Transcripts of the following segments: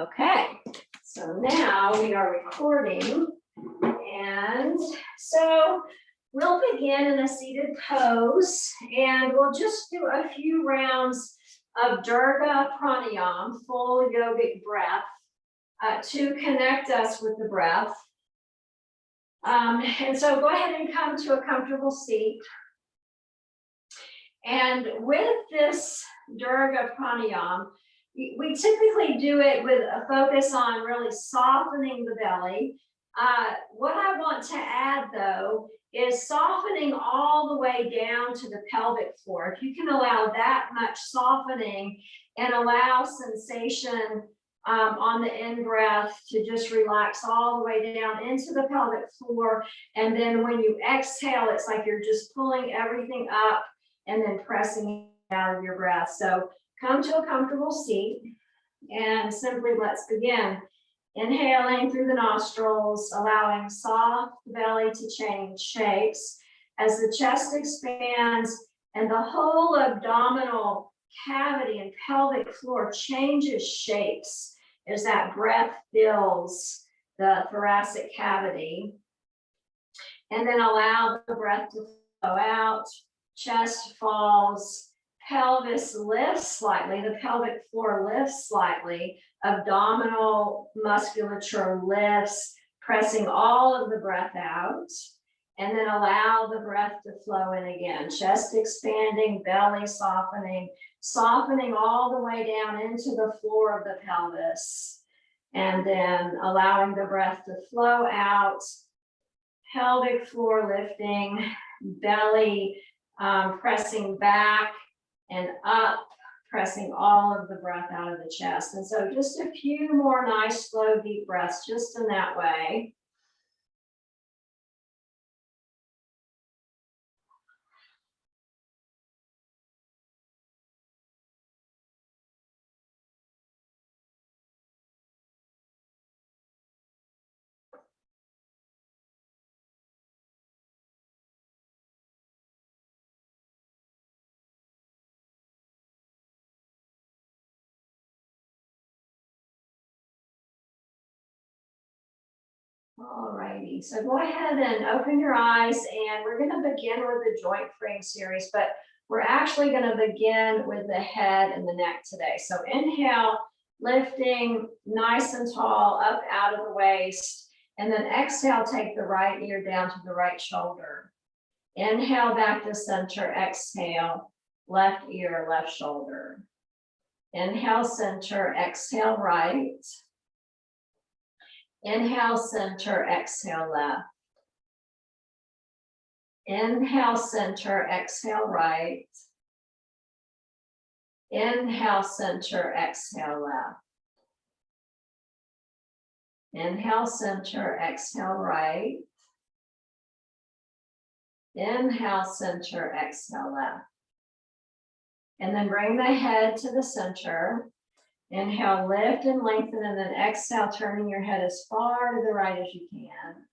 Okay, so now we are recording, and so we'll begin in a seated pose, and we'll just do a few rounds of Dirgha Pranayama, full yogic breath, to connect us with the breath. And so go ahead and come to a comfortable seat. And with this Dirgha Pranayama, we typically do it with a focus on really softening the belly. What I want to add, though, is softening all the way down to the pelvic floor. If you can allow that much softening and allow sensation on the in-breath to just relax all the way down into the pelvic floor. And then when you exhale, it's like you're just pulling everything up and then pressing out of your breath. So come to a comfortable seat and simply let's begin. Inhaling through the nostrils, allowing soft belly to change shapes as the chest expands and the whole abdominal cavity and pelvic floor changes shapes as that breath fills the thoracic cavity. And then allow the breath to flow out, chest falls, pelvis lifts slightly, the pelvic floor lifts slightly, abdominal musculature lifts, pressing all of the breath out, and then allow the breath to flow in again. Chest expanding, belly softening, softening all the way down into the floor of the pelvis, and then allowing the breath to flow out, pelvic floor lifting, belly pressing back and up, pressing all of the breath out of the chest. And so just a few more nice, slow, deep breaths just in that way. Alrighty, so go ahead and open your eyes, and we're going to begin with the joint frame series, but we're actually going to begin with the head and the neck today. So inhale, lifting nice and tall up out of the waist, and then exhale, take the right ear down to the right shoulder. Inhale back to center, exhale, left ear, left shoulder. Inhale, center, exhale, right. Inhale, center, exhale, left. Inhale, center, exhale, right. Inhale, center, exhale, left. Inhale, center, exhale, right. Inhale, center, exhale, left. And then bring the head to the center. Inhale, lift and lengthen, and then exhale, turning your head as far to the right as you can.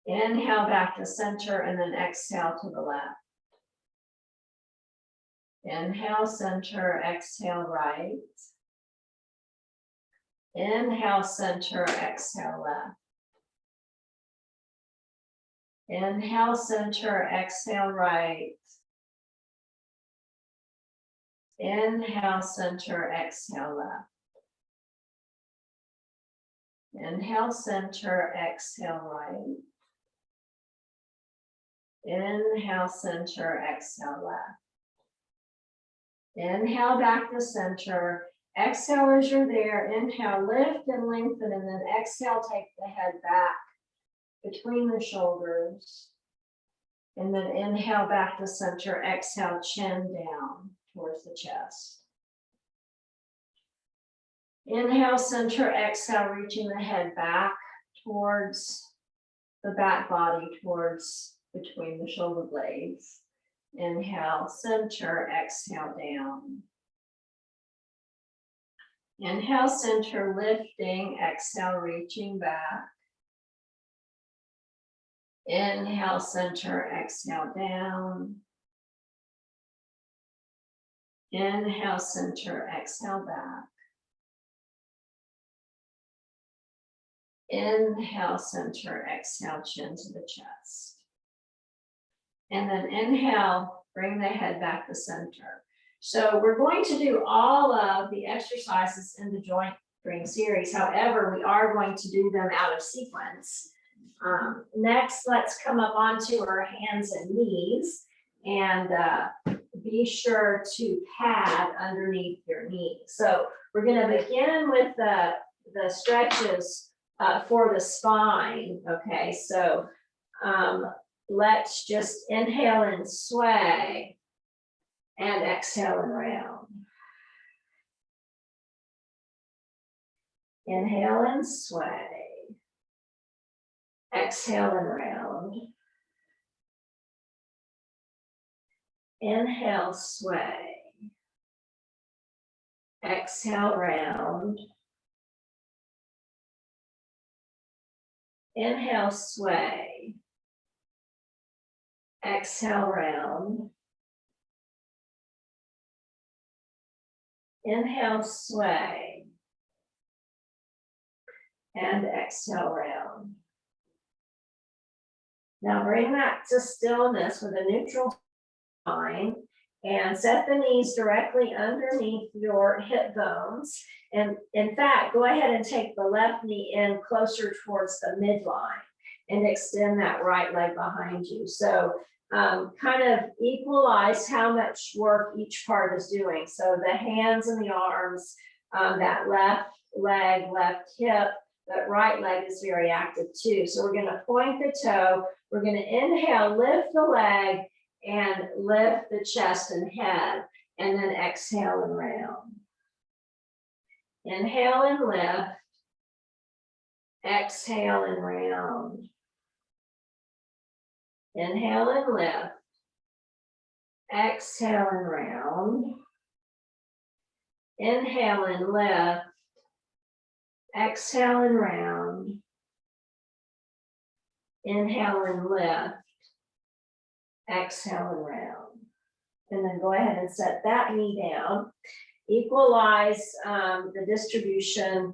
Inhale back to center, and then exhale to the left. Inhale, center, exhale, right. Inhale, center, exhale, left. Inhale, center, exhale, right. Inhale, center, exhale, left. Inhale, center, exhale, right. Inhale, center, exhale, left. Inhale back to center. Exhale as you're there. Inhale, lift and lengthen, and then exhale, take the head back between the shoulders. And then inhale back to center. Exhale, chin down towards the chest. Inhale, center, exhale, reaching the head back towards the back body, towards between the shoulder blades. Inhale, center, exhale, down. Inhale, center, lifting, exhale, reaching back. Inhale, center, exhale, down. Inhale, center, exhale, back. Inhale, center, exhale, chin to the chest. And then inhale, bring the head back to center. So we're going to do all of the exercises in the joint string series. However, we are going to do them out of sequence. Next, let's come up onto our hands and knees, and be sure to pad underneath your knees. So we're going to begin with the stretches for the spine. Okay, so let's just inhale and sway, and exhale and round. Inhale and sway. Exhale and round. Inhale, sway. Exhale, round. Inhale, sway. Exhale, round. Inhale, sway. And exhale, round. Now bring that to stillness with a neutral spine and set the knees directly underneath your hip bones. And in fact, go ahead and take the left knee in closer towards the midline and extend that right leg behind you. So kind of equalize how much work each part is doing. So the hands and the arms, that left leg, left hip, that right leg is very active too. So we're going to point the toe. We're going to inhale, lift the leg, and lift the chest and head, and then exhale and round. Inhale and lift. Exhale and round. Inhale and lift. Exhale and round. Inhale and lift. Exhale and round. Inhale and lift. Exhale and round. And then go ahead and set that knee down. Equalize the distribution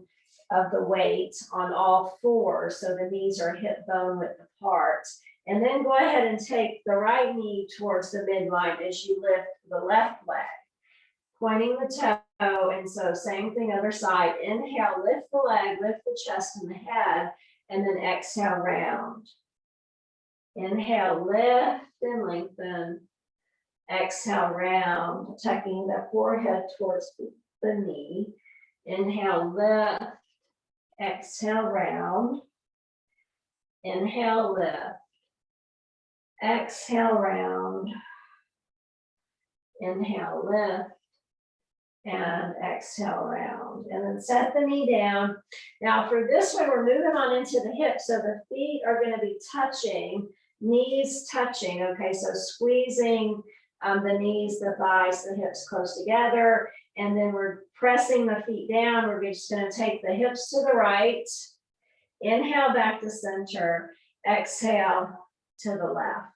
of the weight on all fours, so the knees are hip bone width apart. And then go ahead and take the right knee towards the midline as you lift the left leg, pointing the toe. And so same thing, other side. Inhale, lift the leg, lift the chest and the head, and then exhale, round. Inhale, lift and lengthen. Exhale, round, tucking the forehead towards the knee. Inhale, lift. Exhale, round. Inhale, lift. Exhale, round. Inhale, lift. And exhale, round. And then set the knee down. Now for this one, we're moving on into the hips. So the feet are going to be touching, knees touching. Okay, so squeezing the knees, the thighs, the hips close together. And then we're pressing the feet down. We're just going to take the hips to the right. Inhale back to center. Exhale to the left.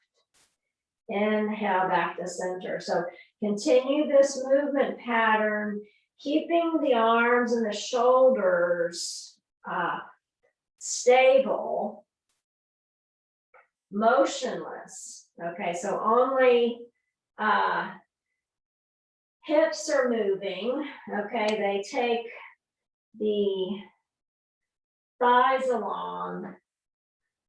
Inhale back to center. So continue this movement pattern, keeping the arms and the shoulders stable, motionless. Okay, so only hips are moving. Okay, they take the thighs along.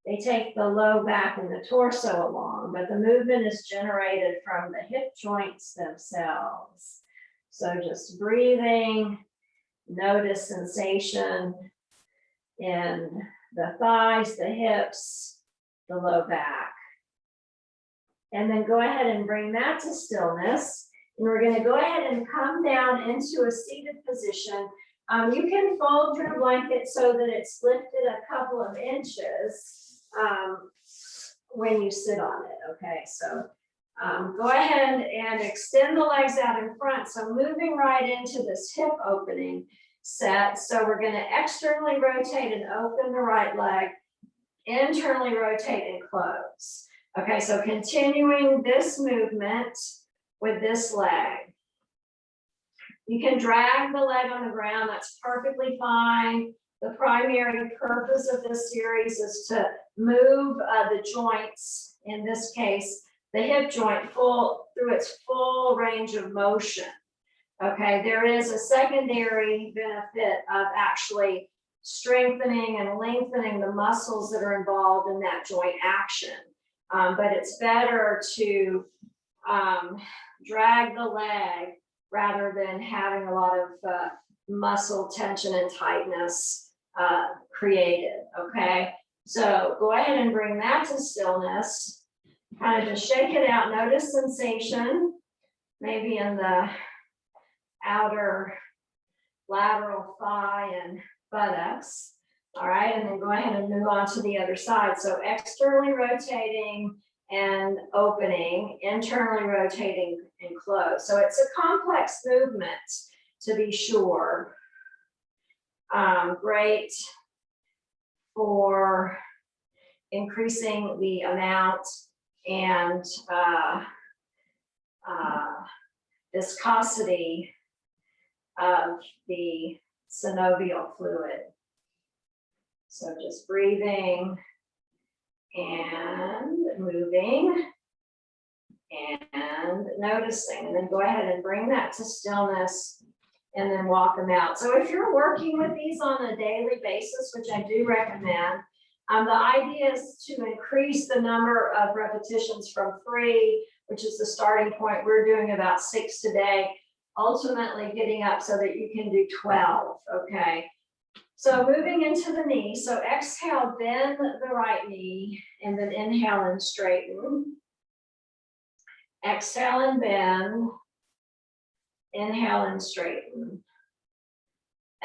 They take the low back and the torso along, but the movement is generated from the hip joints themselves. So just breathing, notice sensation in the thighs, the hips, the low back. And then go ahead and bring that to stillness. And we're going to go ahead and come down into a seated position. You can fold your blanket so that it's lifted a couple of inches when you sit on it. Okay, so go ahead and extend the legs out in front. So moving right into this hip opening set. So we're going to externally rotate and open the right leg, internally rotate and close. Okay, so continuing this movement with this leg. You can drag the leg on the ground, that's perfectly fine. The primary purpose of this series is to move the joints, in this case, the hip joint through its full range of motion. Okay, there is a secondary benefit of actually strengthening and lengthening the muscles that are involved in that joint action. But it's better to drag the leg rather than having a lot of muscle tension and tightness created, okay? So go ahead and bring that to stillness. Kind of just shake it out. Notice sensation, maybe in the outer lateral thigh and buttocks. All right, and then go ahead and move on to the other side. So externally rotating and opening, internally rotating and close. So it's a complex movement, to be sure. Great for increasing the amount and viscosity of the synovial fluid. So just breathing and moving and noticing, and then go ahead and bring that to stillness and then walk them out. So if you're working with these on a daily basis, which I do recommend, the idea is to increase the number of repetitions from 3, which is the starting point. We're doing about 6 today, ultimately getting up so that you can do 12, okay? So moving into the knee, so exhale, bend the right knee, and then inhale and straighten. Exhale and bend. Inhale and straighten.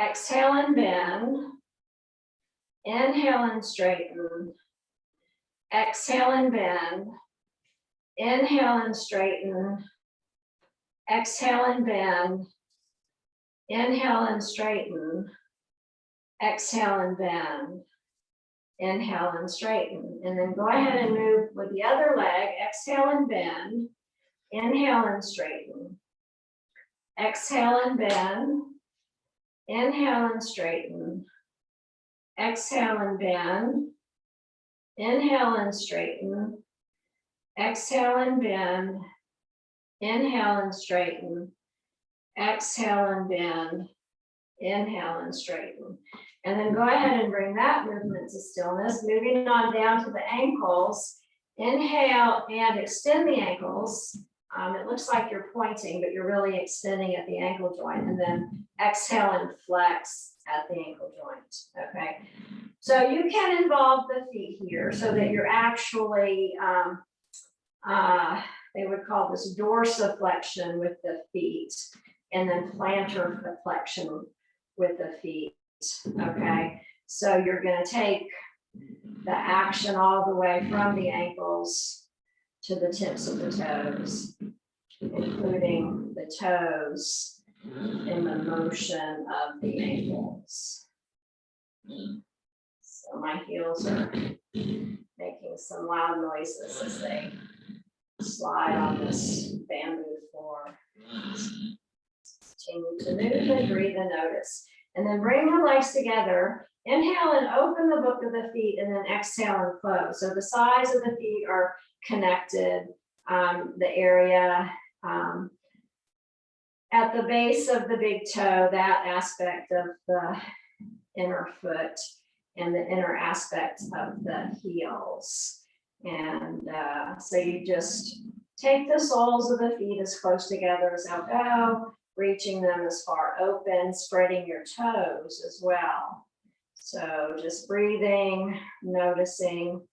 Exhale and bend. Inhale and straighten. Exhale and bend. Inhale and straighten. Exhale and bend. Inhale and straighten. Exhale and bend. Inhale and straighten. And then go ahead and move with the other leg. Exhale and bend. Inhale and straighten. Exhale and bend. Inhale and straighten. Exhale and bend. Inhale and straighten. Exhale and bend. Inhale and straighten. Exhale and bend. Inhale and straighten. And then go ahead and bring that movement to stillness. Moving on down to the ankles. Inhale and extend the ankles. It looks like you're pointing, but you're really extending at the ankle joint. And then exhale and flex at the ankle joint. Okay. So you can involve the feet here so that you're actually, they would call this dorsiflexion with the feet, and then plantar flexion with the feet. Okay. So you're going to take the action all the way from the ankles to the tips of the toes, including the toes in the motion of the ankles. So my heels are making some loud noises as they slide on this bamboo floor. Continue to move and breathe and notice. And then bring the legs together. Inhale and open the book of the feet, and then exhale and close. So the sides of the feet are connected. The area at the base of the big toe, that aspect of the inner foot, and the inner aspect of the heels. And so you just take the soles of the feet as close together as they'll go, reaching them as far open, spreading your toes as well. So just breathing, noticing,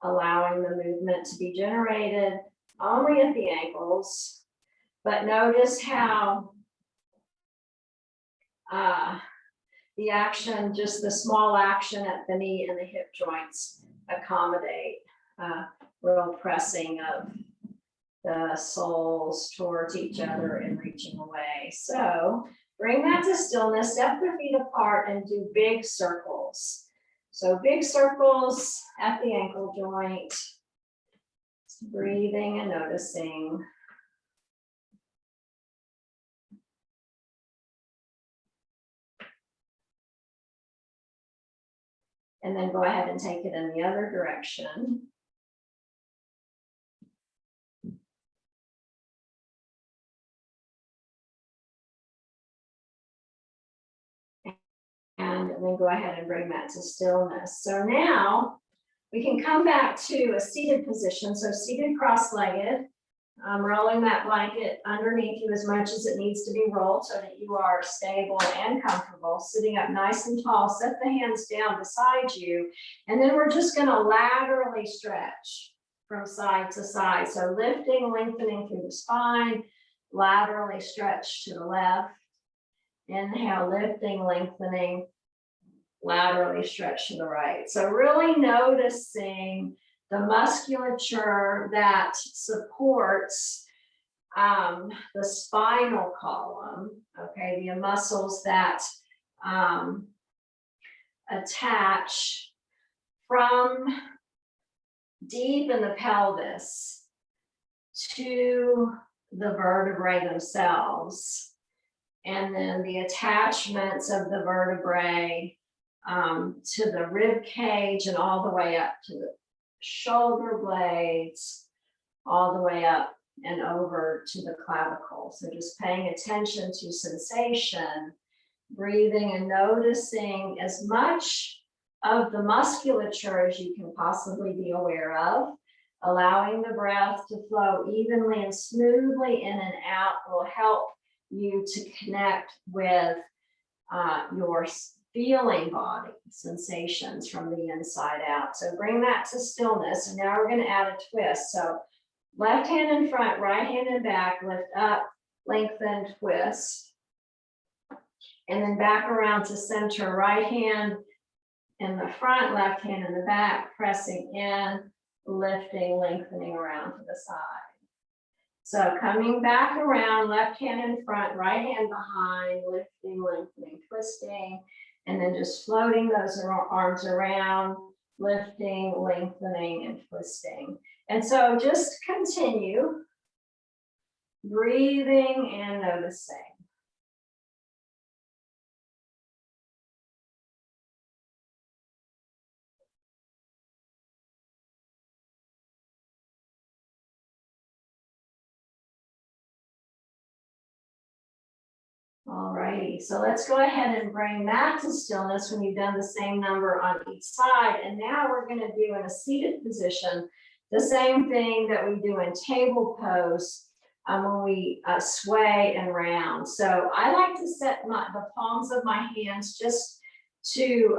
allowing the movement to be generated only at the ankles. But notice how the action, just the small action at the knee and the hip joints accommodate real pressing of the soles towards each other and reaching away. So bring that to stillness, step the feet apart and do big circles. So big circles at the ankle joint, breathing and noticing. And then go ahead and take it in the other direction. And then go ahead and bring that to stillness. So now we can come back to a seated position. So seated cross-legged, rolling that blanket underneath you as much as it needs to be rolled so that you are stable and comfortable. Sitting up nice and tall, set the hands down beside you. And then we're just gonna laterally stretch from side to side. So lifting, lengthening through the spine, laterally stretch to the left. Inhale, lifting, lengthening, laterally stretch to the right. So really noticing the musculature that supports the spinal column, okay, the muscles that attach from deep in the pelvis to the vertebrae themselves. And then the attachments of the vertebrae to the rib cage and all the way up to the shoulder blades, all the way up and over to the clavicle. So just paying attention to sensation, breathing and noticing as much of the musculature as you can possibly be aware of. Allowing the breath to flow evenly and smoothly in and out will help you to connect with your feeling body sensations from the inside out. So bring that to stillness. And now we're going to add a twist. So left hand in front, right hand in back, lift up, lengthen, twist. And then back around to center, right hand in the front, left hand in the back, pressing in, lifting, lengthening around to the side. So coming back around, left hand in front, right hand behind, lifting, lengthening, twisting, and then just floating those arms around, lifting, lengthening, and twisting. And so just continue breathing and noticing. All righty, so let's go ahead and bring that to stillness when you've done the same number on each side. And now we're going to do in a seated position the same thing that we do in table pose when we sway and round. So I like to set the palms of my hands just to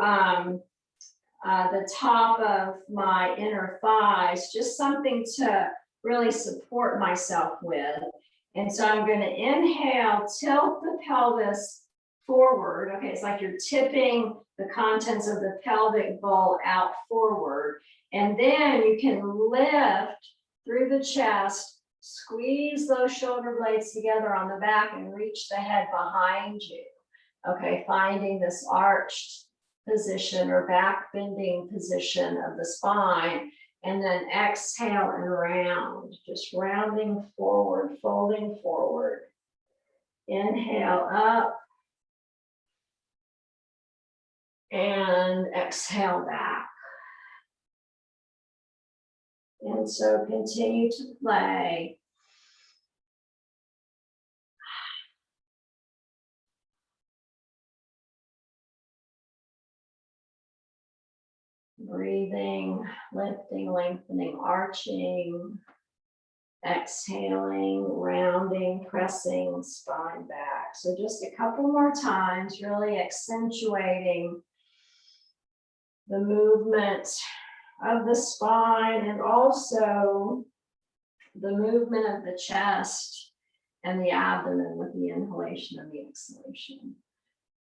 the top of my inner thighs, just something to really support myself with. And so I'm going to inhale, tilt the pelvis forward. Okay, it's like you're tipping the contents of the pelvic bowl out forward. And then you can lift through the chest, squeeze those shoulder blades together on the back and reach the head behind you. Okay, finding this arched position or back bending position of the spine. And then exhale and round, just rounding forward, folding forward. Inhale up. And exhale back. And so continue to play. Breathing, lifting, lengthening, arching, exhaling, rounding, pressing spine back. So just a couple more times, really accentuating the movement of the spine and also the movement of the chest and the abdomen with the inhalation and the exhalation.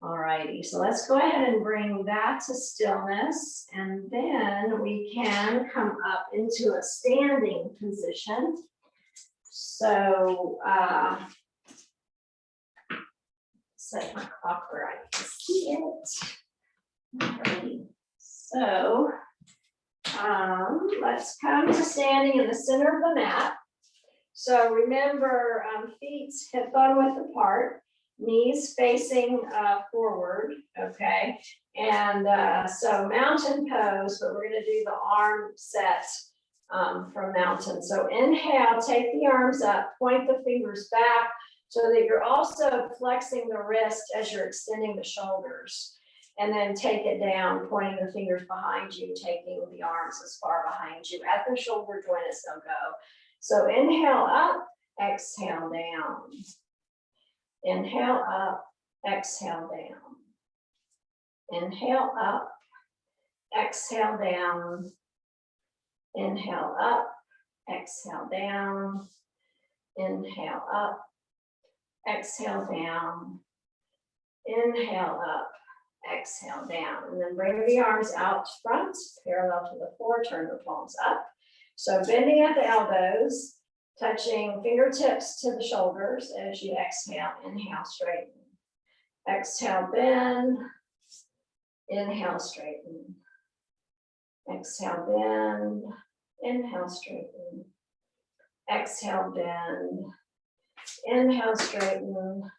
All righty, so let's go ahead and bring that to stillness, and then we can come up into a standing position. So set my clock where I can see it. All righty. So let's come to standing in the center of the mat. So remember, feet hip bone width apart. Knees facing forward, okay? And so mountain pose, but we're gonna do the arm set from mountain. So inhale, take the arms up, point the fingers back so that you're also flexing the wrist as you're extending the shoulders. And then take it down, pointing the fingers behind you, taking the arms as far behind you at the shoulder joint as they'll go. So inhale up, exhale down. Inhale up, exhale down. Inhale up, exhale down. Inhale up, exhale down. Inhale up, exhale down. Inhale up, exhale down. And then bring the arms out front, parallel to the floor, turn the palms up. So bending at the elbows, touching fingertips to the shoulders as you exhale. Inhale, straighten. Exhale, bend. Inhale, straighten. Exhale, bend. Inhale, straighten. Exhale, bend. Inhale, straighten.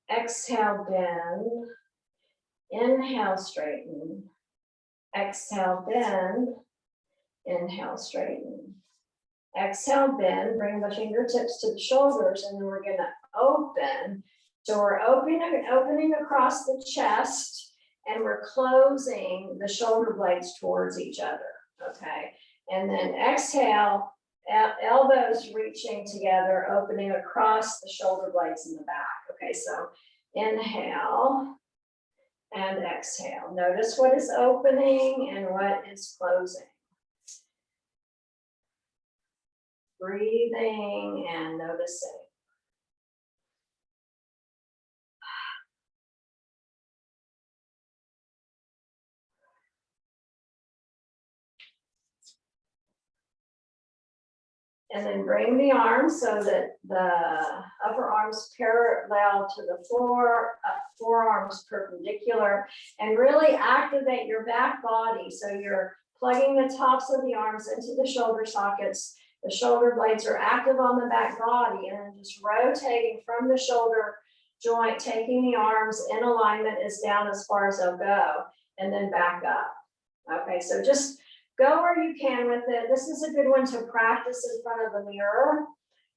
Exhale, bend. Inhale, straighten. Exhale, bend. Inhale, straighten. Exhale, bend. Bring the fingertips to the shoulders, and then we're going to open. So we're opening across the chest, and we're closing the shoulder blades towards each other. Okay. And then exhale, elbows reaching together, opening across the shoulder blades in the back. Okay. So inhale and exhale. Notice what is opening and what is closing. Breathing and noticing. And then bring the arms so that the upper arms parallel to the floor, forearms perpendicular, and really activate your back body. So you're plugging the tops of the arms into the shoulder sockets. The shoulder blades are active on the back body, and then just rotating from the shoulder joint, taking the arms in alignment as down as far as they'll go, and then back up. Okay, so just go where you can with it. This is a good one to practice in front of the mirror.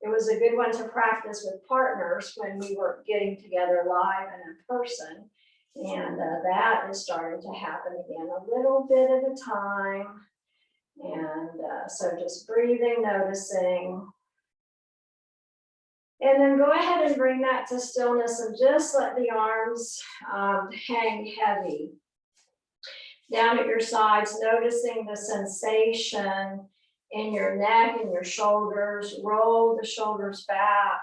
It was a good one to practice with partners when we were getting together live and in person. And that is starting to happen again a little bit at a time. And so just breathing, noticing. And then go ahead and bring that to stillness and just let the arms hang heavy down at your sides, noticing the sensation in your neck and your shoulders. Roll the shoulders back.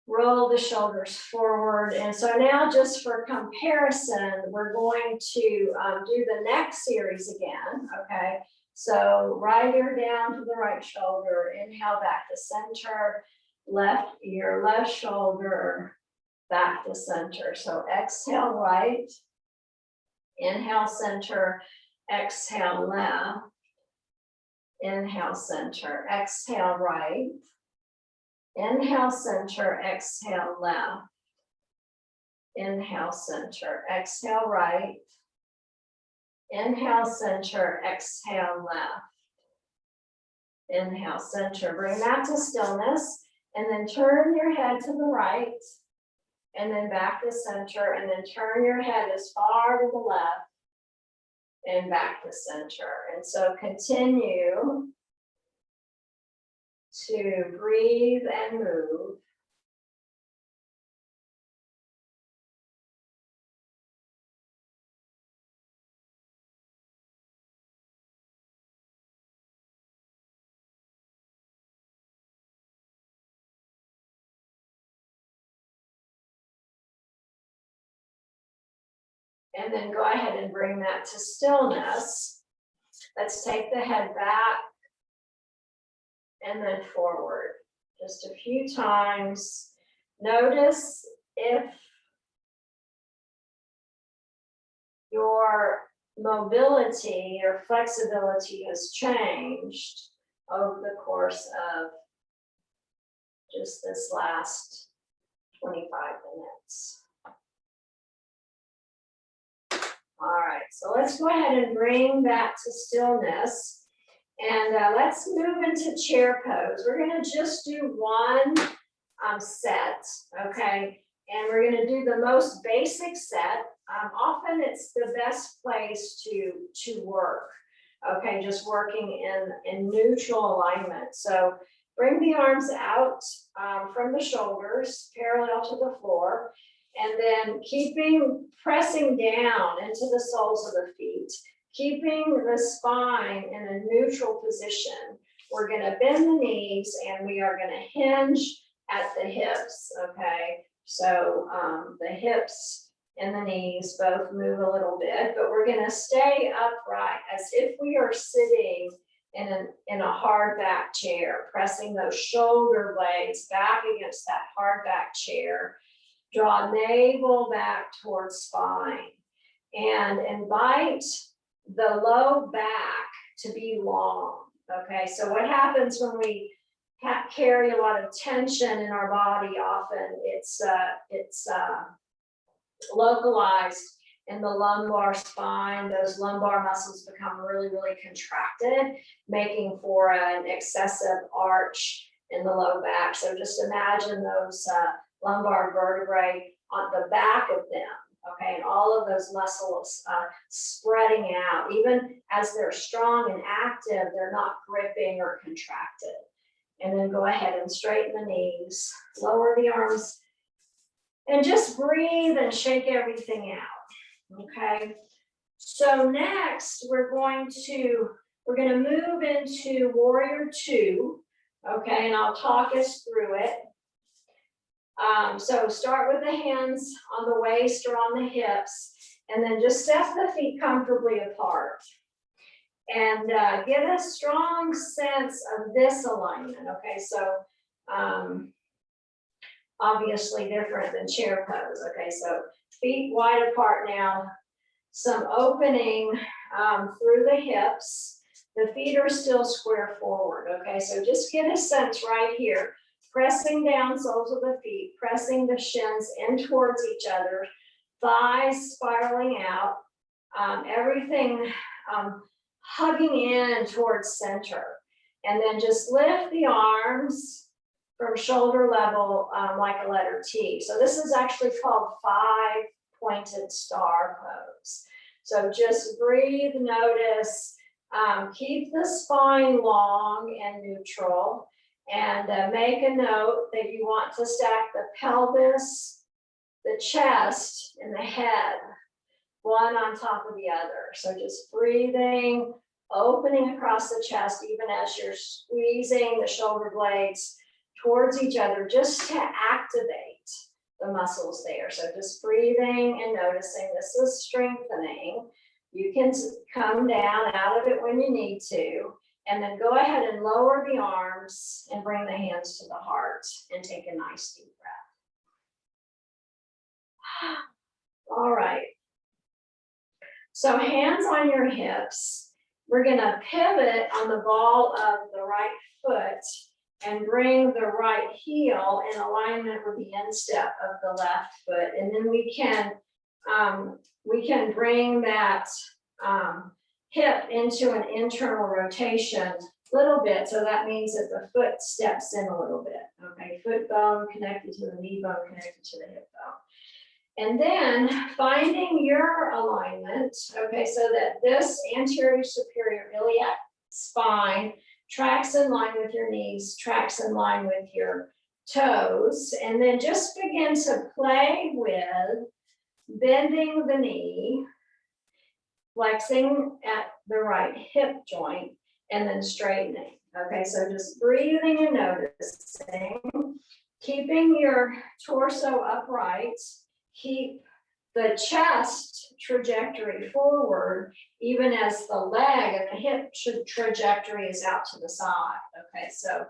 Roll the shoulders forward. And so now, just for comparison, we're going to do the neck series again, okay? So right ear down to the right shoulder, inhale back to center, left ear, left shoulder, back to center. So exhale right, inhale center, exhale left, inhale center, exhale right, inhale center, exhale left, inhale center, exhale right, inhale center, exhale left, inhale center. Bring that to stillness, and then turn your head to the right, and then back to center, and then turn your head as far to the left and back to center. And so continue to breathe and move. And then go ahead and bring that to stillness. Let's take the head back and then forward. Just a few times. Notice if your mobility or flexibility has changed over the course of just this last 25 minutes. so let's go ahead and bring that to stillness. And let's move into chair pose. We're gonna just do one set, okay? And we're gonna do the most basic set. Often it's the best place to work, okay? Just working in neutral alignment. So bring the arms out from the shoulders, parallel to the floor, and then pressing down into the soles of the feet, keeping the spine in a neutral position. We're gonna bend the knees and we are gonna hinge at the hips, okay? So the hips and the knees both move a little bit, but we're gonna stay upright as if we are sitting in a hard back chair, pressing those shoulder blades back against that hard back chair. Draw navel back towards spine and invite the low back to be long, okay? So what happens when we carry a lot of tension in our body? Often it's localized in the lumbar spine. Those lumbar muscles become really, really contracted, making for an excessive arch in the low back. So just imagine those lumbar vertebrae on the back of them, okay, and all of those muscles spreading out. Even as they're strong and active, they're not gripping or contracted. And then go ahead and straighten the knees, lower the arms, and just breathe and shake everything out, okay? So next, we're gonna move into Warrior Two, okay, and I'll talk us through it. So start with the hands on the waist or on the hips, and then just step the feet comfortably apart. And get a strong sense of this alignment, okay? So obviously different than chair pose, okay? So feet wide apart now, some opening through the hips. The feet are still square forward, okay? So just get a sense right here. Pressing down soles of the feet, pressing the shins in towards each other, thighs spiraling out, everything hugging in towards center. And then just lift the arms from shoulder level like a letter T. So this is actually called 5-pointed star pose. So just breathe, notice, keep the spine long and neutral. And make a note that you want to stack the pelvis, the chest, and the head, one on top of the other. So just breathing, opening across the chest, even as you're squeezing the shoulder blades towards each other, just to activate the muscles there. So just breathing and noticing this is strengthening. You can come down out of it when you need to. And then go ahead and lower the arms and bring the hands to the heart and take a nice deep breath. All right. So hands on your hips. We're gonna pivot on the ball of the right foot and bring the right heel in alignment with the instep of the left foot. And then we can bring that hip into an internal rotation a little bit. So that means that the foot steps in a little bit, okay? Foot bone connected to the knee bone, connected to the hip bone. And then finding your alignment, okay, so that this anterior superior iliac spine tracks in line with your knees, tracks in line with your toes, and then just begin to play with bending the knee, flexing at the right hip joint, and then straightening. Okay, so just breathing and noticing, keeping your torso upright, keep the chest trajectory forward, even as the leg and the hip trajectory is out to the side. Okay, so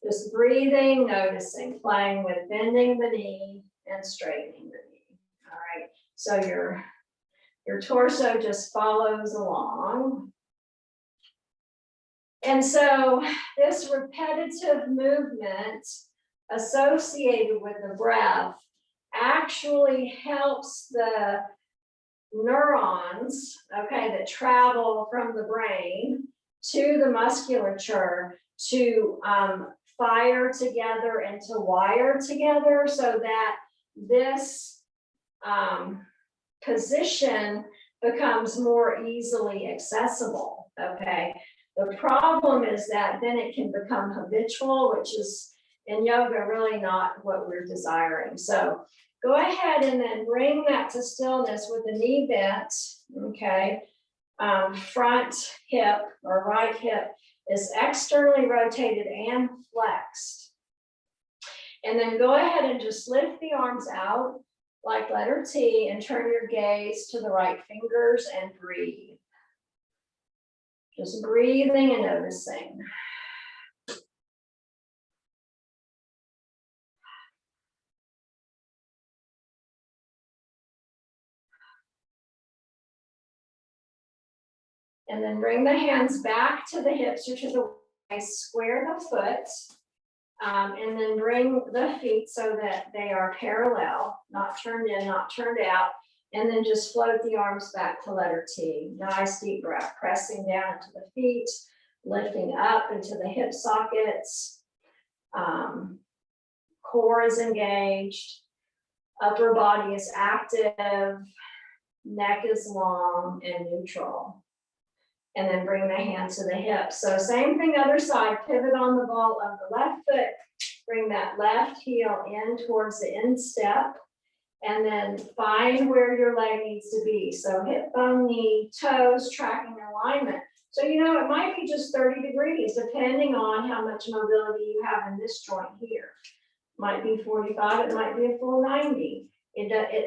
just breathing, noticing, playing with bending the knee and straightening the knee. All right, so your torso just follows along. And so this repetitive movement associated with the breath actually helps the neurons, okay, that travel from the brain to the musculature to fire together and to wire together so that this position becomes more easily accessible, okay? The problem is that then it can become habitual, which is in yoga really not what we're desiring. So go ahead and then bring that to stillness with the knee bent, okay? Front hip or right hip is externally rotated and flexed. And then go ahead and just lift the arms out like letter T and turn your gaze to the right fingers and breathe. Just breathing and noticing. And then bring the hands back to the hips or to the waist, square the foot, and then bring the feet so that they are parallel, not turned in, not turned out, and then just float the arms back to letter T. Nice deep breath, pressing down into the feet, lifting up into the hip sockets. Core is engaged, upper body is active, neck is long and neutral. And then bring the hand to the hip. So same thing, other side, pivot on the ball of the left foot, bring that left heel in towards the instep, and then find where your leg needs to be. So hip bone, knee, toes, tracking alignment. So, you know, it might be just 30 degrees, depending on how much mobility you have in this joint here. Might be 45, it might be a full 90.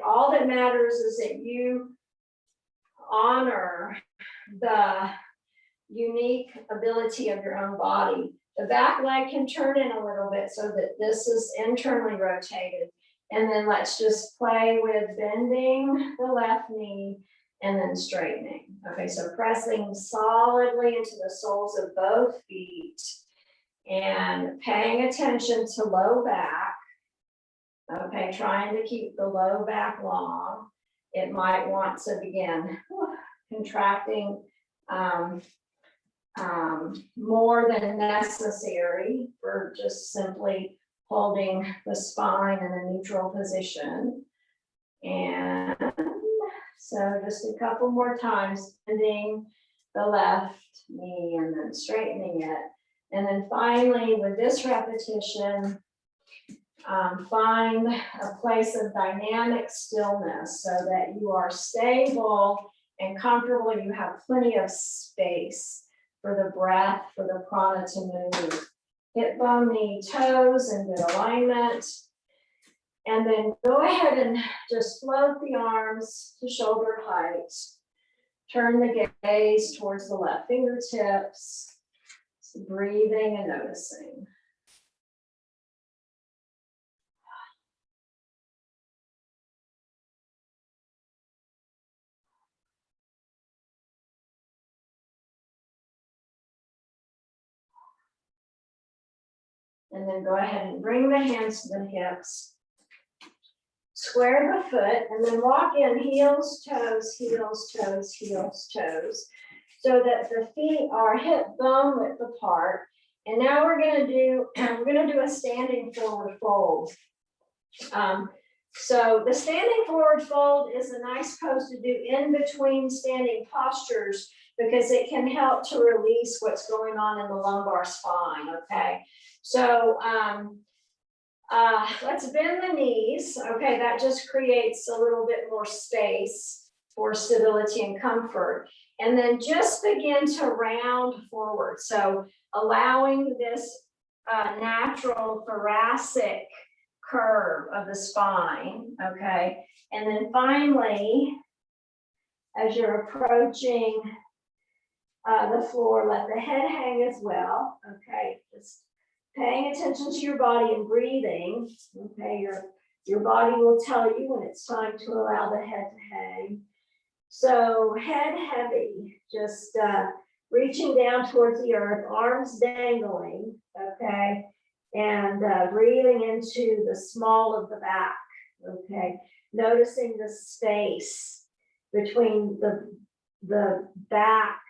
All that matters is that you honor the unique ability of your own body. The back leg can turn in a little bit so that this is internally rotated. And then let's just play with bending the left knee and then straightening. Okay, so pressing solidly into the soles of both feet and paying attention to low back. Okay, trying to keep the low back long. It might want to begin contracting more than necessary for just simply holding the spine in a neutral position. And so just a couple more times, bending the left knee and then straightening it. And then finally, with this repetition, find a place of dynamic stillness so that you are stable and comfortable. You have plenty of space for the breath, for the prana to move. Hip bone, knee, toes in good alignment. And then go ahead and just float the arms to shoulder height. Turn the gaze towards the left fingertips. Breathing and noticing. And then go ahead and bring the hands to the hips. Square the foot and then walk in heels, toes, heels, toes, heels, toes. So that the feet are hip bone width apart. And now we're gonna do a standing forward fold. So the standing forward fold is a nice pose to do in between standing postures because it can help to release what's going on in the lumbar spine, okay? So let's bend the knees, okay? That just creates a little bit more space for stability and comfort. And then just begin to round forward. So allowing this natural thoracic curve of the spine, okay? And then finally, as you're approaching the floor, let the head hang as well, okay? Just paying attention to your body and breathing, okay? Your body will tell you when it's time to allow the head to hang. So head heavy, just reaching down towards the earth, arms dangling, okay? And breathing into the small of the back, okay? Noticing the space between the back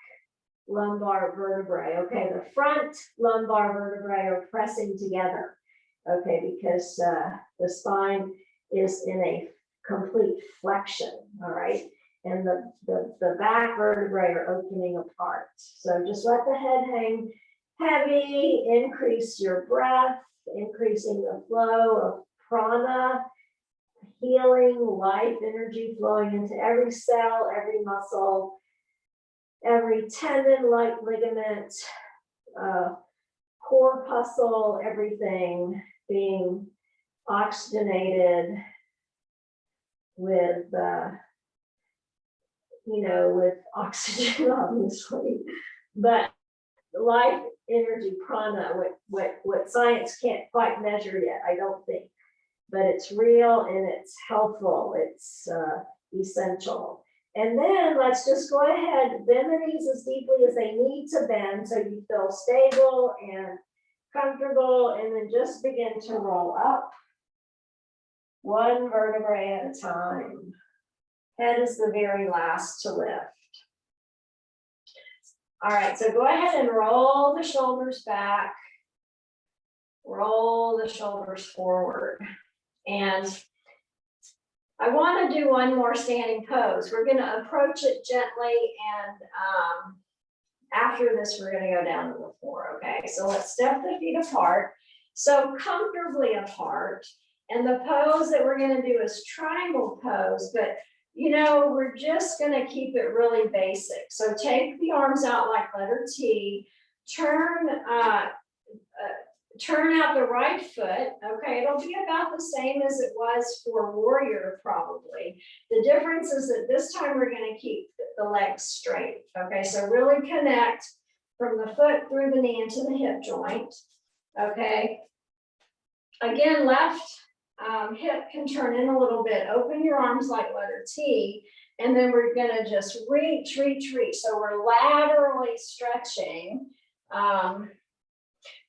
lumbar vertebrae. Okay, the front lumbar vertebrae are pressing together. Okay, because the spine is in a complete flexion. All right, and the back vertebrae are opening apart. So just let the head hang heavy, increase your breath, increasing the flow of prana, healing life energy flowing into every cell, every muscle, every tendon, like ligament, corpuscle, everything being oxygenated with, with oxygen, obviously, but life energy prana, what science can't quite measure yet, I don't think, but it's real and it's helpful, it's essential. And then let's just go ahead, bend the knees as deeply as they need to bend so you feel stable and comfortable, and then just begin to roll up one vertebrae at a time. Head is the very last to lift. All right, so go ahead and roll the shoulders back, roll the shoulders forward. And I want to do one more standing pose. We're going to approach it gently, and after this, we're going to go down to the floor. Okay, so let's step the feet apart, so comfortably apart. And the pose that we're going to do is triangle pose, but we're just going to keep it really basic. So take the arms out like letter T, turn out the right foot. Okay, it'll be about the same as it was for warrior probably. The difference is that this time we're going to keep the legs straight. Okay, so really connect from the foot through the knee into the hip joint. Okay, again, left hip can turn in a little bit. Open your arms like letter T, and then we're going to just reach. So we're laterally stretching,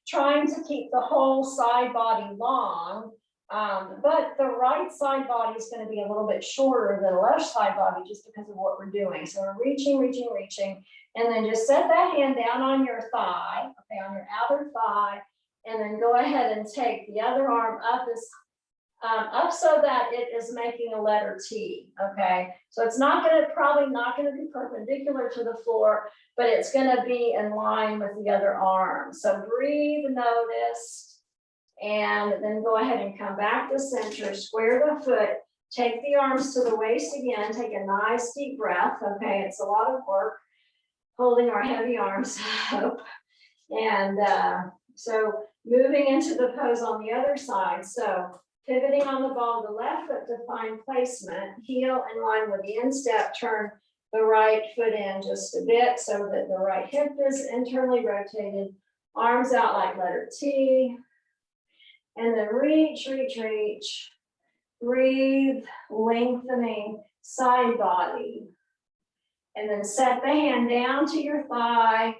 trying to keep the whole side body long, but the right side body is going to be a little bit shorter than the left side body just because of what we're doing. So we're reaching, and then just set that hand down on your thigh, okay, on your outer thigh, and then go ahead and take the other arm up so that it is making a letter T. Okay, so it's probably not going to be perpendicular to the floor, but it's going to be in line with the other arm. So breathe, notice, and then go ahead and come back to center, square the foot, take the arms to the waist again, take a nice deep breath. Okay, it's a lot of work holding our heavy arms up. And so moving into the pose on the other side. So pivoting on the ball of the left foot to find placement, heel in line with the instep, turn the right foot in just a bit so that the right hip is internally rotated, arms out like letter T, and then reach, breathe, lengthening side body, and then set the hand down to your thigh,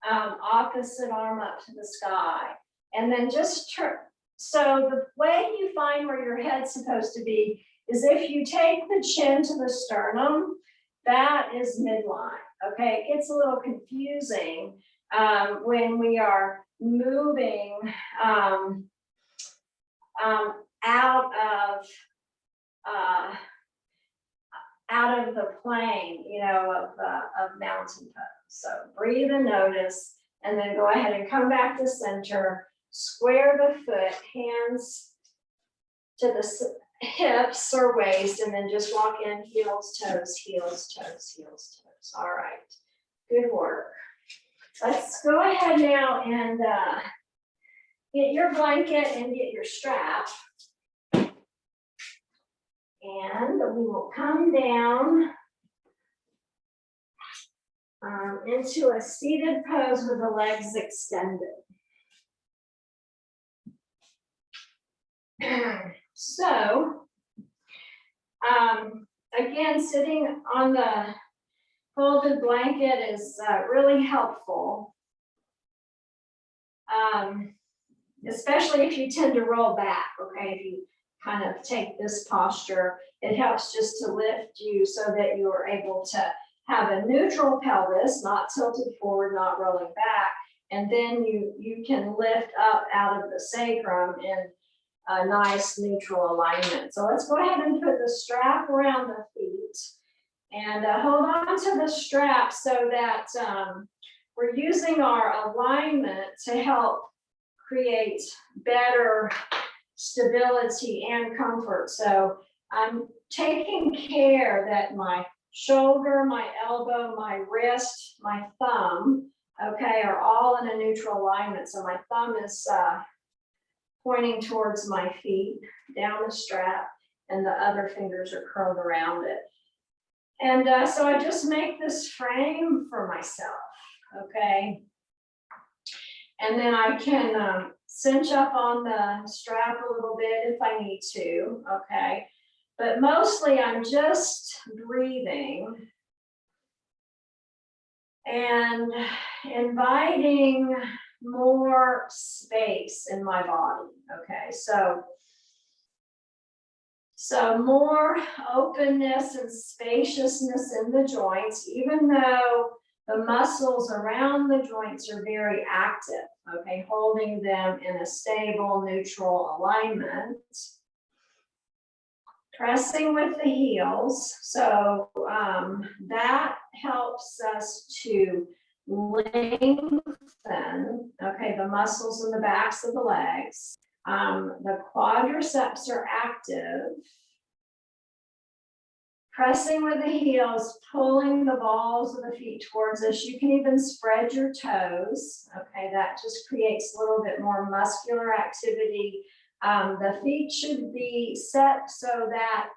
opposite arm up to the sky, and then just turn. So the way you find where your head's supposed to be is if you take the chin to the sternum, that is midline. Okay, it gets a little confusing when we are moving out of the plane, of mountain pose. So breathe and notice, and then go ahead and come back to center. Square the foot, hands to the hips or waist, and then just walk in, heels, toes, heels, toes, heels, toes. All right, good work. Let's go ahead now and get your blanket and get your strap. And we will come down into a seated pose with the legs extended. So, again, sitting on the folded blanket is really helpful, especially if you tend to roll back. Okay, if you kind of take this posture. It helps just to lift you so that you are able to have a neutral pelvis, not tilted forward, not rolling back. And then you can lift up out of the sacrum in a nice neutral alignment. So let's go ahead and put the strap around the feet and hold on to the strap so that we're using our alignment to help create better stability and comfort. So I'm taking care that my shoulder, my elbow, my wrist, my thumb, okay, are all in a neutral alignment. So my thumb is pointing towards my feet, down the strap, and the other fingers are curled around it. And so I just make this frame for myself, okay? And then I can cinch up on the strap a little bit if I need to, okay? But mostly I'm just breathing and inviting more space in my body, okay? So more openness and spaciousness in the joints, even though the muscles around the joints are very active, okay? Holding them in a stable, neutral alignment. Pressing with the heels, so that helps us to lengthen, okay, the muscles in the backs of the legs. The quadriceps are active. Pressing with the heels, pulling the balls of the feet towards us. You can even spread your toes, okay, that just creates a little bit more muscular activity. The feet should be set so that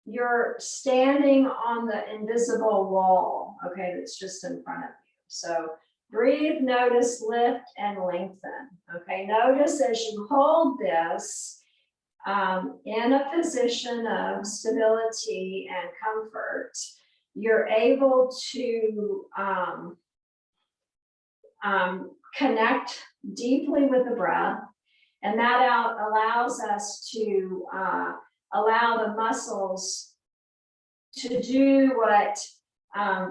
you're standing on the invisible wall, okay, that's just in front of you. So breathe, notice, lift, and lengthen, okay? Notice as you hold this in a position of stability and comfort, you're able to connect deeply with the breath. And that allows us to allow the muscles to do what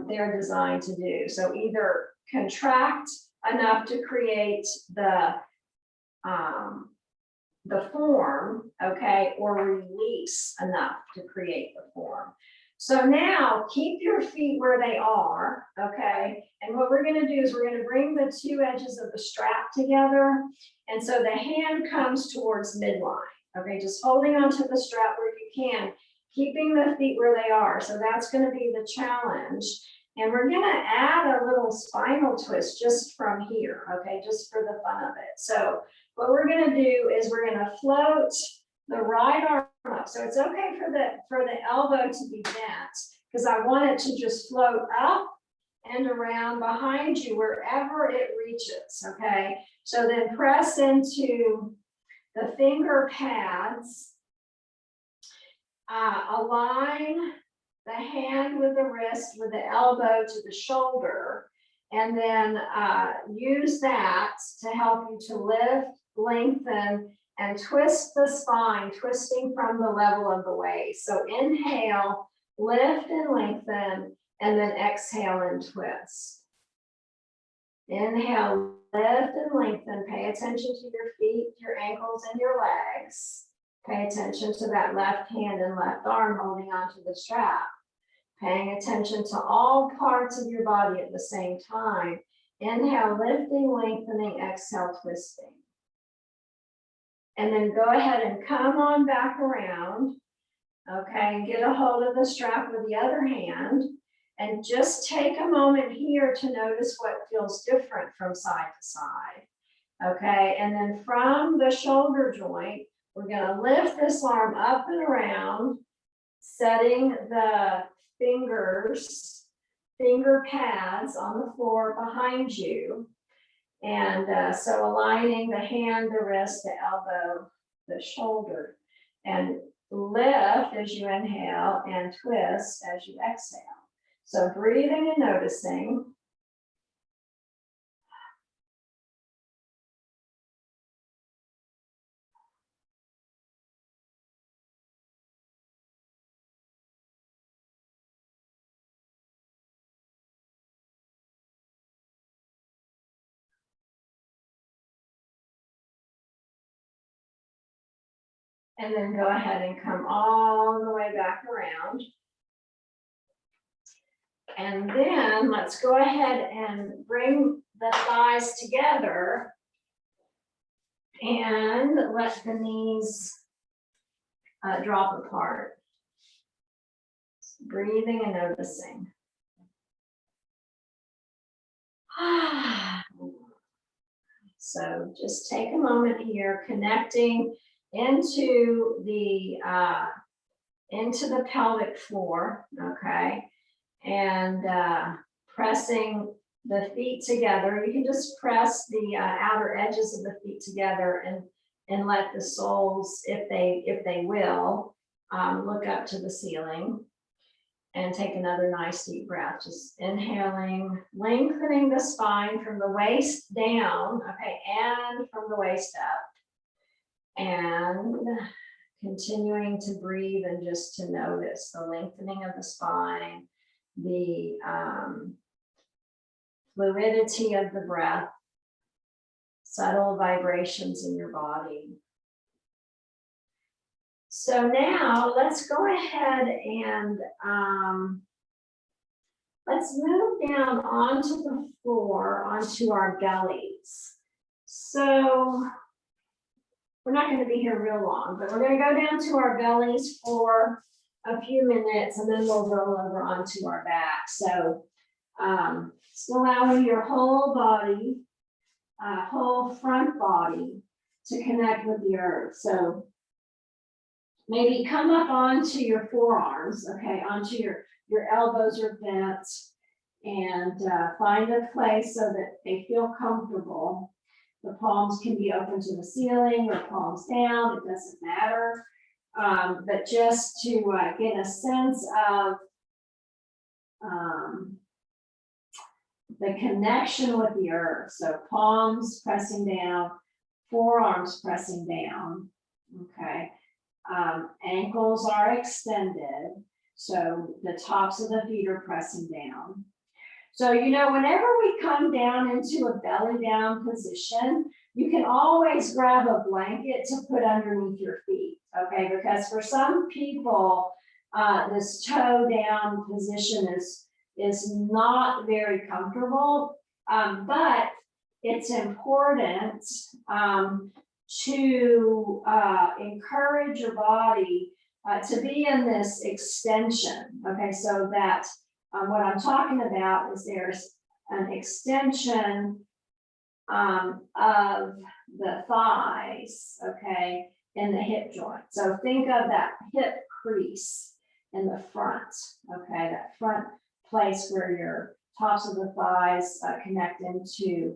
they're designed to do. So either contract enough to create the form, okay, or release enough to create the form. So now keep your feet where they are, okay? And what we're gonna do is we're gonna bring the two edges of the strap together. And so the hand comes towards midline, okay? Just holding onto the strap where you can, keeping the feet where they are. So that's gonna be the challenge. And we're gonna add a little spinal twist just from here, okay? Just for the fun of it. So what we're gonna do is we're gonna float the right arm up. So it's okay for the elbow to be bent because I want it to just float up and around behind you wherever it reaches, okay? So then press into the finger pads, align the hand with the wrist, with the elbow to the shoulder, and then use that to help you to lift, lengthen, and twist the spine, twisting from the level of the waist. So inhale, lift and lengthen, and then exhale and twist. Inhale, lift and lengthen. Pay attention to your feet, your ankles, and your legs. Pay attention to that left hand and left arm holding onto the strap. Paying attention to all parts of your body at the same time. Inhale, lifting, lengthening, exhale, twisting. And then go ahead and come on back around, okay, and get a hold of the strap with the other hand. And just take a moment here to notice what feels different from side to side, okay? And then from the shoulder joint, we're gonna lift this arm up and around, setting the finger pads on the floor behind you. And so aligning the hand, the wrist, the elbow, the shoulder, and lift as you inhale and twist as you exhale. So breathing and noticing. And then go ahead and come all the way back around. And then let's go ahead and bring the thighs together and let the knees drop apart. Breathing and noticing. So just take a moment here, connecting into the pelvic floor, okay, and pressing the feet together. You can just press the outer edges of the feet together and let the soles, if they will, look up to the ceiling. And take another nice deep breath, just inhaling, lengthening the spine from the waist down, okay, and from the waist up. And continuing to breathe and just to notice the lengthening of the spine, the fluidity of the breath, subtle vibrations in your body. So now let's go ahead and let's move down onto the floor, onto our bellies. So we're not going to be here real long, but we're going to go down to our bellies for a few minutes, and then we'll roll over onto our back. So just allowing your whole body, whole front body to connect with the earth. So maybe come up onto your forearms, okay, onto your elbows are bent, and find a place so that they feel comfortable. The palms can be open to the ceiling or palms down, it doesn't matter. But just to get a sense of the connection with the earth. So palms pressing down, forearms pressing down, okay. Ankles are extended, so the tops of the feet are pressing down. So, you know, whenever we come down into a belly down position, you can always grab a blanket to put underneath your feet, okay? Because for some people, this toe down position is not very comfortable, but it's important to encourage your body to be in this extension, okay? So that what I'm talking about is there's an extension of the thighs, okay, in the hip joint. So think of that hip crease in the front, okay, that front place where your tops of the thighs connect into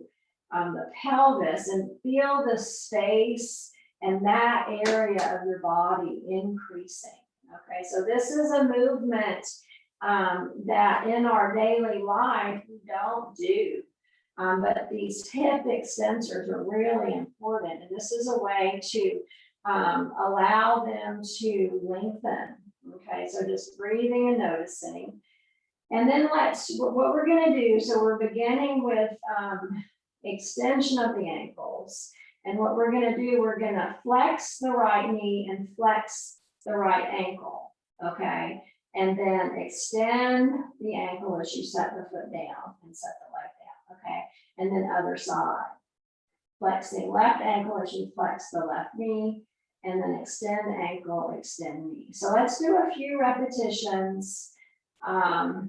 the pelvis, and feel the space and that area of your body increasing. Okay, so this is a movement that in our daily life we don't do, but these hip extensors are really important, and this is a way to allow them to lengthen. Okay, so just breathing and noticing. And then what we're going to do, so we're beginning with extension of the ankles. And what we're going to do, we're going to flex the right knee and flex the right ankle, okay? And then extend the ankle as you set the foot down and set the leg down, okay? And then other side. Flexing left ankle as you flex the left knee, and then extend ankle, extend knee. So let's do a few repetitions. And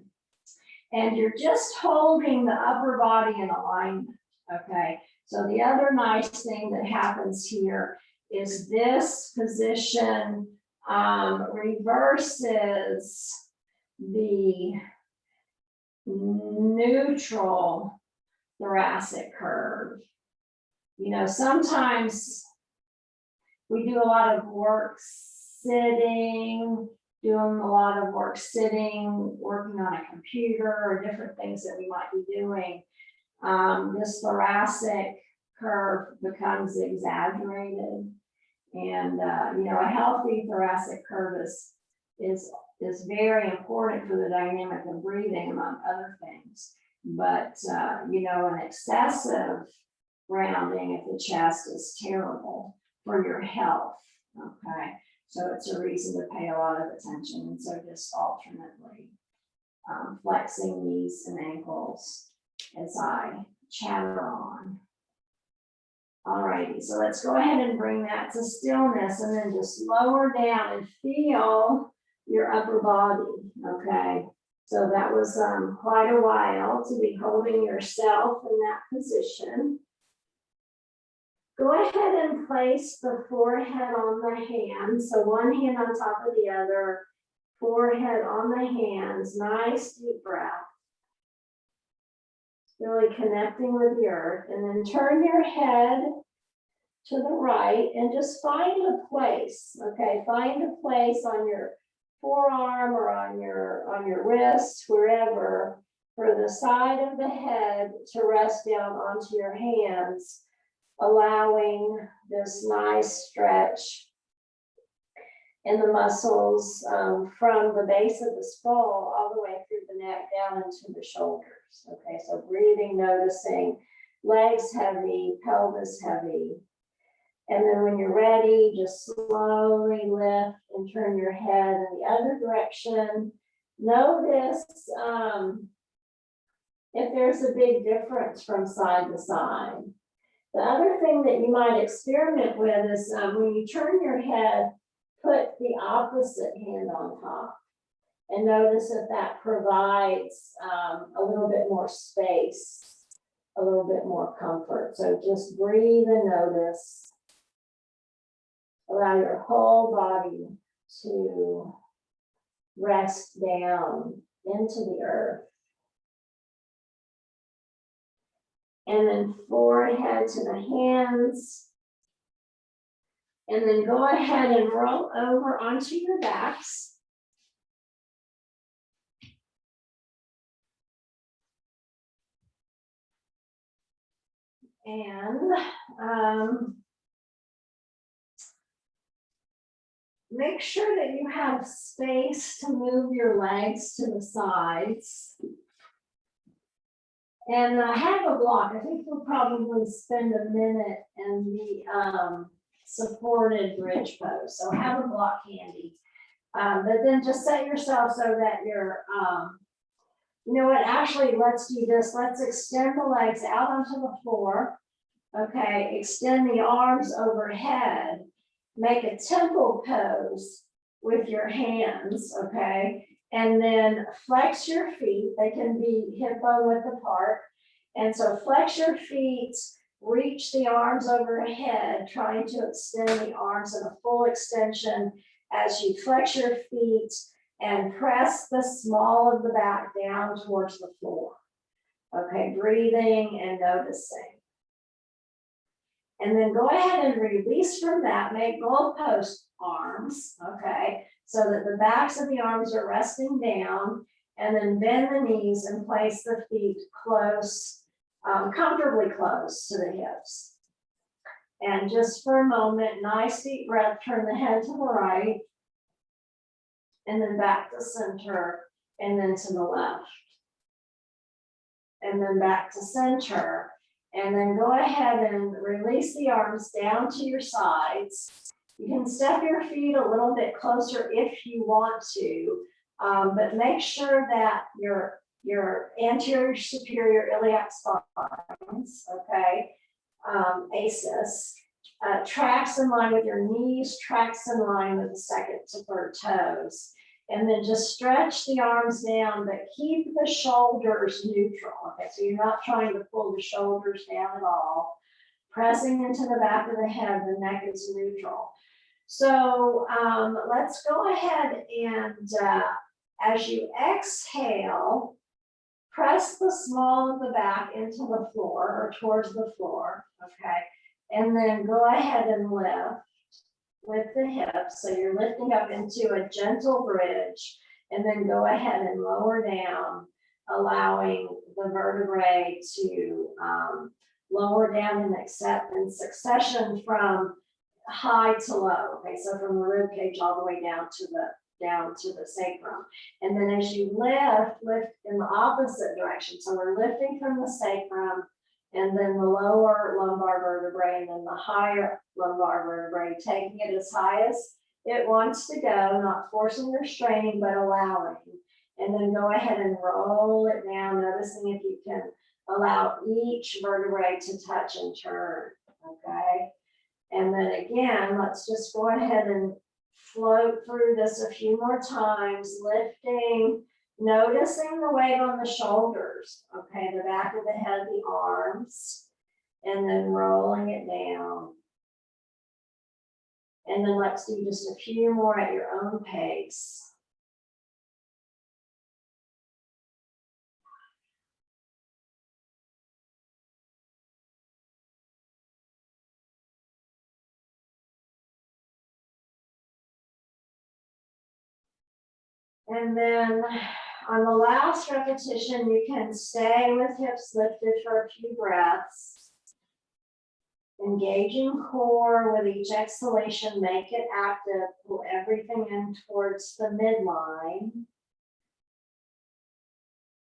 you're just holding the upper body in alignment, okay? So the other nice thing that happens here is this position reverses the neutral thoracic curve. You know, sometimes we do a lot of work sitting, doing a lot of work sitting, working on a computer, or different things that we might be doing. This thoracic curve becomes exaggerated, and you know, a healthy thoracic curve is very important for the dynamic of breathing, among other things. But you know, an excessive rounding of the chest is terrible for your health. Okay, So it's a reason to pay a lot of attention. And so just alternately flexing knees and ankles as I chatter on. All righty, so let's go ahead and bring that to stillness and then just lower down and feel your upper body, okay? So that was quite a while to be holding yourself in that position. Go ahead and place the forehead on the hands. So one hand on top of the other, forehead on the hands, nice deep breath. Really connecting with the earth, and then turn your head to the right and just find a place, okay? Find a place on your forearm or on your wrist, wherever, for the side of the head to rest down onto your hands, allowing this nice stretch in the muscles from the base of the skull all the way through the neck down into the shoulders. Okay, so breathing, noticing, legs heavy, pelvis heavy. And then when you're ready, just slowly lift and turn your head in the other direction. Notice if there's a big difference from side to side. The other thing that you might experiment with is when you turn your head, put the opposite hand on top. And notice if that provides a little bit more space, a little bit more comfort. So just breathe and notice. Allow your whole body to rest down into the earth. And then forehead to the hands. And then go ahead and roll over onto your backs. And make sure that you have space to move your legs to the sides. And have a block. I think we'll probably spend a minute in the supported bridge pose. So have a block handy. But then just set yourself so that you're, you know what, actually, let's do this. Let's extend the legs out onto the floor. Okay, extend the arms overhead. Make a temple pose with your hands, okay? And then flex your feet. They can be hip width apart. And so flex your feet, reach the arms overhead, trying to extend the arms in a full extension as you flex your feet and press the small of the back down towards the floor. Okay, breathing and noticing. And then go ahead and release from that, make goalpost arms, okay, so that the backs of the arms are resting down, and then bend the knees and place the feet close, comfortably close to the hips. And just for a moment, nice deep breath, turn the head to the right, and then back to center, and then to the left. And then back to center. And then go ahead and release the arms down to your sides. You can step your feet a little bit closer if you want to, but make sure that your anterior superior iliac spines, okay, ASIS, tracks in line with your knees, tracks in line with the second to third toes. And then just stretch the arms down, but keep the shoulders neutral. Okay, so you're not trying to pull the shoulders down at all. Pressing into the back of the head, the neck is neutral. So let's go ahead and as you exhale, press the small of the back into the floor or towards the floor, okay? And then go ahead and lift with the hips. So you're lifting up into a gentle bridge, and then go ahead and lower down, allowing the vertebrae to lower down in succession from high to low. Okay, so from the rib cage all the way down to the sacrum. And then as you lift in the opposite direction. So we're lifting from the sacrum, and then the lower lumbar vertebrae, and then the higher lumbar vertebrae, taking it as high as it wants to go, not forcing or straining, but allowing. And then go ahead and roll it down, noticing if you can allow each vertebrae to touch and turn, okay? And then again, let's just go ahead and float through this a few more times, lifting, noticing the weight on the shoulders, okay, the back of the head, the arms, and then rolling it down. And then let's do just a few more at your own pace. And then on the last repetition, you can stay with hips lifted for a few breaths. Engaging core with each exhalation, make it active, pull everything in towards the midline.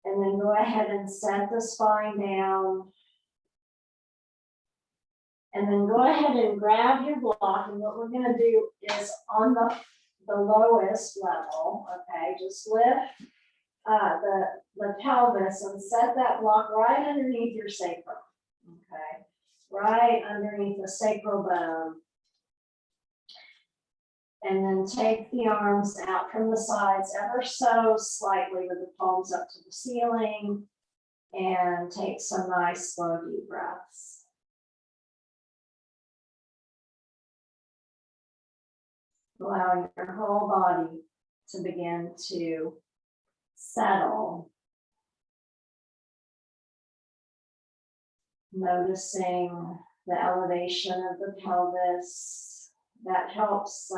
And then go ahead and set the spine down. And then go ahead and grab your block. And what we're going to do is on the lowest level, okay, just lift the pelvis and set that block right underneath your sacrum, okay, right underneath the sacral bone. And then take the arms out from the sides ever so slightly with the palms up to the ceiling, and take some nice slow deep breaths. Allowing your whole body to begin to settle. Noticing the elevation of the pelvis. That helps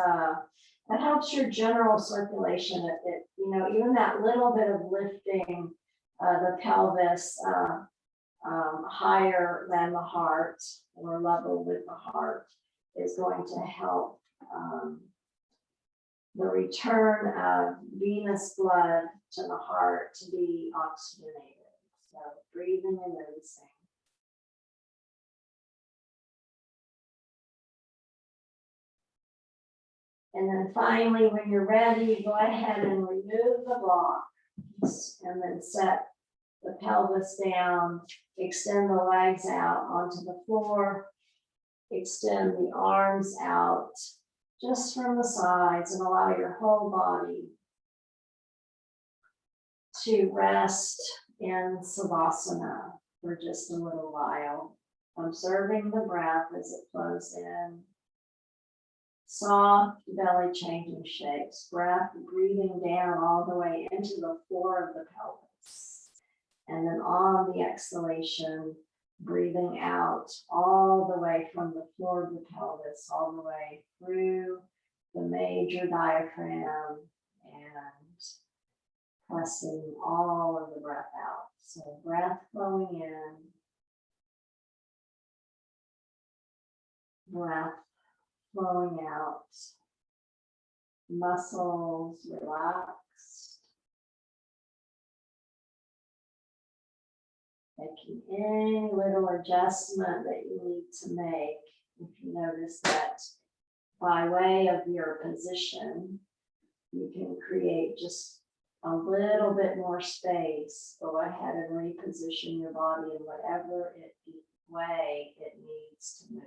your general circulation. Even that little bit of lifting the pelvis higher than the heart or level with the heart is going to help the return of venous blood to the heart to be oxygenated. So breathing and noticing. And then finally, when you're ready, go ahead and remove the block and then set the pelvis down, extend the legs out onto the floor, extend the arms out just from the sides, and allow your whole body to rest in Savasana for just a little while, observing the breath as it flows in. Soft belly changing shapes, breath breathing down all the way into the floor of the pelvis. And then on the exhalation, breathing out all the way from the floor of the pelvis, all the way through the major diaphragm and pressing all of the breath out. So breath flowing in, breath flowing out, muscles relaxed, making any little adjustment that you need to make. If you notice that by way of your position, you can create just a little bit more space. Go ahead and reposition your body in whatever way it needs to move.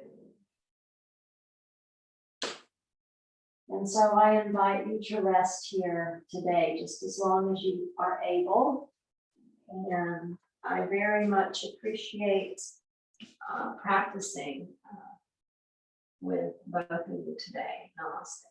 And so I invite you to rest here today, just as long as you are able. And I very much appreciate practicing with both of you today. Namaste.